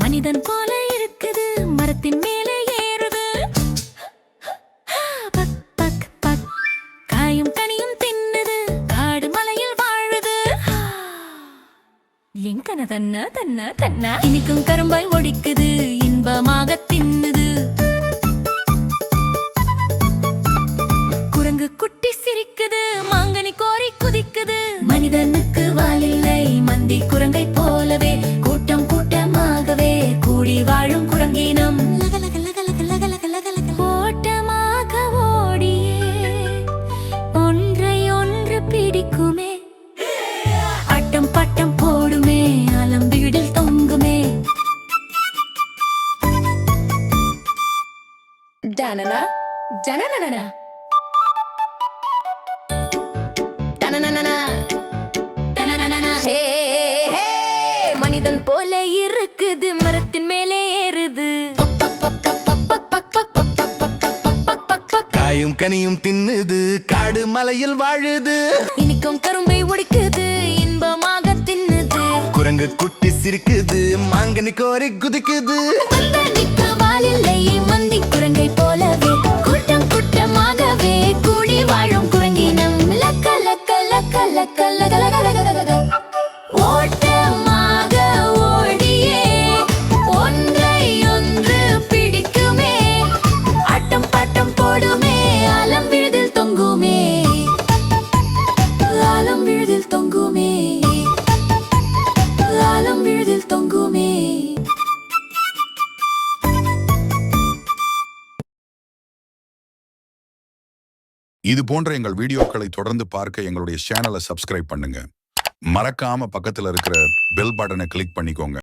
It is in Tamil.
மனிதன் போல இருக்குது மரத்தின் மேலே ஏறுது பக் பக் பக் காயும் கனியும் தின்னுது காடு மலையில் வாழுது எங்கன தன்ன தன்ன தன்ன இனிக்கும் கரும்பாய் ஒடிக்குது இன்பமாக தின்னுது குரங்கு குட்டி சிரிக்குது மாங்கனி கோரி குதிக்குது மனிதனுக்கு வாலில்லை மந்தி குரங்கை போலவே கூட்டம் கூட்டமாகவே கூடி வாழும் குரங்கினம் ஓட்டமாக ஓடியே ஒன்றை ஒன்று பிடிக்குமே அட்டம் பட்டம் போடுமே அலம்பிடில் தொங்குமே டனனா டனனனா மனிதன் போல இருக்குது மரத்தின் மேலே ஏறுது காயும் கனியும் தின்னுது காடு மலையில் வாழுது இனிக்கும் கரும்பை உடைக்குது இன்பமாக தின்னுது குரங்கு குட்டி சிரிக்குது மாங்கனி கோரி குதிக்குது வாலில்லை மந்தி குரங்கை போலவே கூட்டம் கூட்டமாகவே கூடி வாழும் குரங்கினம் லக்க லக்க லக்க லக்க லக்க ஓட்டமாக ஓடியே ஒன்றை ஒன்று பிடிக்குமே அட்டம் பட்டம் போடுமே ஆலம் விழுதில் தொங்குமே ஆலம் விழுதில் தொங்குமே ஆலம் விழுதில் தொங்குமே. இது போன்ற எங்கள் வீடியோக்களை தொடர்ந்து பார்க்க எங்களுடைய சேனலை சப்ஸ்கிரைப் பண்ணுங்க. மறக்காம பக்கத்துல இருக்கிற பெல் பட்டனை கிளிக் பண்ணிக்கோங்க.